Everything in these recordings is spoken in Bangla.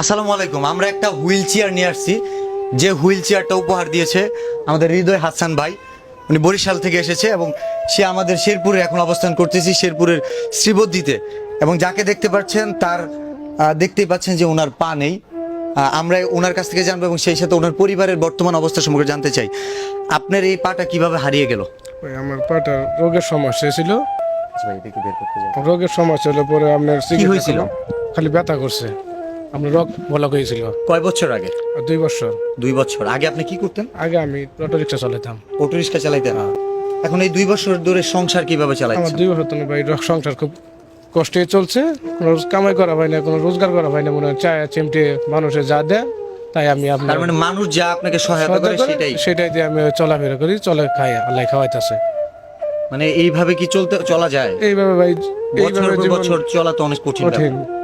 আসসালামু আলাইকুম। আমরা একটা হুইল চেয়ার নিয়ে আসছি, যে হুইল চেয়ারটা উপহার দিয়েছে আমাদের হৃদয় হাসান ভাই। উনি বরিশাল থেকে এসেছে এবং সে আমাদের শেরপুরে এখন অবস্থান করতেছি, শেরপুরের শ্রীবদ্ধিতে। এবং যাকে দেখতে পাচ্ছেন তার দেখতেই পাচ্ছেন যে ওনার পা নেই। আমরা ওনার কাছ থেকে জানবো এবং সেই সাথে ওনার পরিবারের বর্তমান অবস্থা সম্পর্কে জানতে চাই। আপনার এই পাটা কিভাবে হারিয়ে গেল? ওই আমার পাটা রোগের সমস্যা ছিল। রোগের সমস্যা হলে পরে আপনার চিকিৎসা হয়েছিল? খালি ব্যথা করছে। আপনার রোগ ভালো হয়েছিল কয় বছর আগে? 2 বছর 2 বছর আগে আপনি কি করতেন? আগে আমি অটো রিক্সা চালাতাম। অটো রিক্সা চালাইতেন? এখন এই 2 বছর ধরে সংসার কিভাবে আমার চালাচ্ছেন? 2 বছর তো ভাই সংসার খুব কষ্টে চলছে। কোনো কামাই করা হয় না, কোনো রোজগার করা হয় না। মনে হয় চায় চিমটে মানুষে যা দেয় তাই আমি তার আপনার মানে মানুষ যা আপনাকে সহায়তা করে সেটাই দিয়ে আমি চলাফেরা করি, চলে খাই, আল্লাহ খাওয়াইতেছে। মানে এইভাবে কি চলা যায়? এইভাবে ভাই, বছর এইভাবে পর জীবন বছর চলা তো অনেক কঠিন কঠিন। ব্যাপার।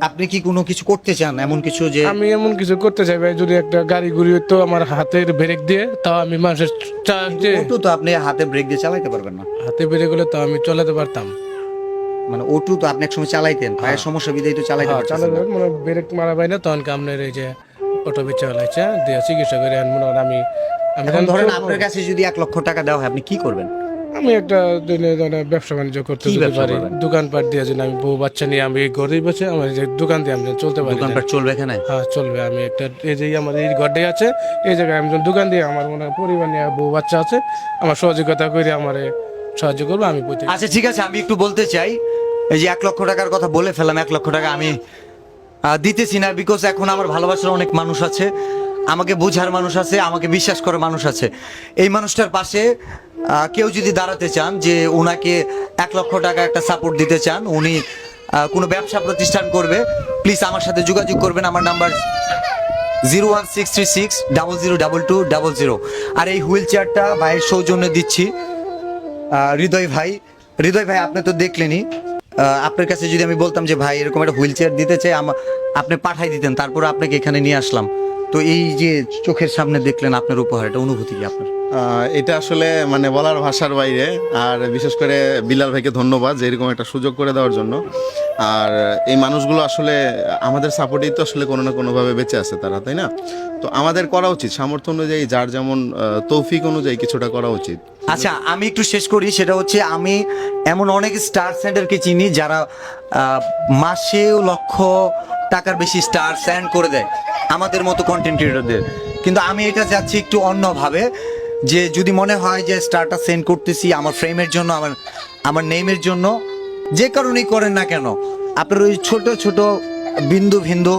আপনি কি কোনো কিছু করতে চান, এমন কিছু যে আমি এমন কিছু করতে চাই ভাই, যদি একটা গাড়ি ঘুরি তো আমার হাতের ব্রেক দিয়ে, তাও আমি মানুষের চার্জে অটো তো আপনি হাতে ব্রেক দিয়ে চালাইতে পারবেন না। হাতে ব্রেক হলে তাও আমি চালাতে পারতাম। মানে অটো তো আপনি একসময় চালাইতেন, পায়ের সমস্যা বিধায় তো চালাইতে হ্যাঁ, পারতেছেন চালাতে না। মানে ব্রেক মারা পাই না, তখন কি আপনার এই যে অটো বেচা লাইছে দিয়ে চিকিৎসা করে মনে হয় আমি আমি এখন ধরেন চলবো। আপনার কাছে যদি 1 লক্ষ টাকা দেওয়া হয়, আপনি কি করবেন? আমি একটা দিনে ধরেন ব্যবসা বাণিজ্য করতে কি যদি ব্যবসা পারি, করবেন? দোকানপাট দিয়ে যদি আমি বউ বাচ্চা নিয়ে আমি গরিব আছে, আমার যে দোকান দিয়ে আমি যেন চলতে পারি। দোকানপাট চলবে এখানে? হ্যাঁ চলবে। আমি একটা এই যে আমার এই ঘরটাই আছে, এই জায়গায় আমি যখন দোকান দিয়ে আমার মনে হয় পরিবার নিয়ে বউ বাচ্চা আছে, আমার সহযোগিতা করে আমার সাহায্য করবো আমি প্রত্যেক। আচ্ছা ঠিক আছে, আমি একটু বলতে চাই। এই যে 1 লক্ষ টাকার কথা বলে ফেলাম, 1 লক্ষ টাকা আমি দিতেছি না, বিকজ এখন আমার ভালোবাসার অনেক মানুষ আছে, আমাকে বোঝার মানুষ আছে, আমাকে বিশ্বাস করার মানুষ আছে। এই মানুষটার পাশে কেউ যদি দাঁড়াতে চান, যে ওনাকে 1 লক্ষ টাকা একটা সাপোর্ট দিতে চান, উনি কোনো ব্যবসা প্রতিষ্ঠান করবে, প্লিজ আমার সাথে যোগাযোগ করবেন। আমার নাম্বার 01636002200। আর এই হুইল চেয়ারটা ভাইয়ের সৌজন্যে দিচ্ছি হৃদয় ভাই। হৃদয় ভাই, আপনি তো দেখলেনই। আপনার কাছে যদি আমি বলতাম যে ভাই এরকম একটা হুইল চেয়ার দিতে চাই, আপনি পাঠাই দিতেন, তারপর আপনাকে এখানে নিয়ে আসলাম। তো এই যে চোখের সামনে দেখলেন আপনার উপহার, এটা অনুভূতি কি আপনার? এটা আসলে মানে বলার ভাষার বাইরে। আর বিশেষ করে বিলাল ভাইকে ধন্যবাদ যে এরকম একটা সুযোগ করে দেওয়ার জন্য। আর এই মানুষগুলো আসলে আমাদের সাপোর্টেই তো আসলে কোনো না কোনোভাবে বেঁচে আছে তারা, তাই না? তো আমাদের করা উচিত সামর্থ্য অনুযায়ী, যার যেমন তৌফিক অনুযায়ী কিছুটা করা উচিত। আচ্ছা, আমি একটু শেষ করি। সেটা হচ্ছে, আমি এমন অনেক স্টার সেন্ডারকে চিনি যারা মাসে লক্ষ টাকার বেশি স্টার সেন্ড করে দেয় আমাদের মতো কন্টেন্ট ক্রিয়েটরদের। কিন্তু আমি এটা যাচ্ছি একটু অন্যভাবে, যে যদি মনে হয় যে স্টারটা সেন্ড করতেছি আমার ফ্রেমের জন্য, আমার নেমের জন্য, যে কারণেই করেন না কেন, আপনার ওই ছোট ছোট বিন্দু বিন্দু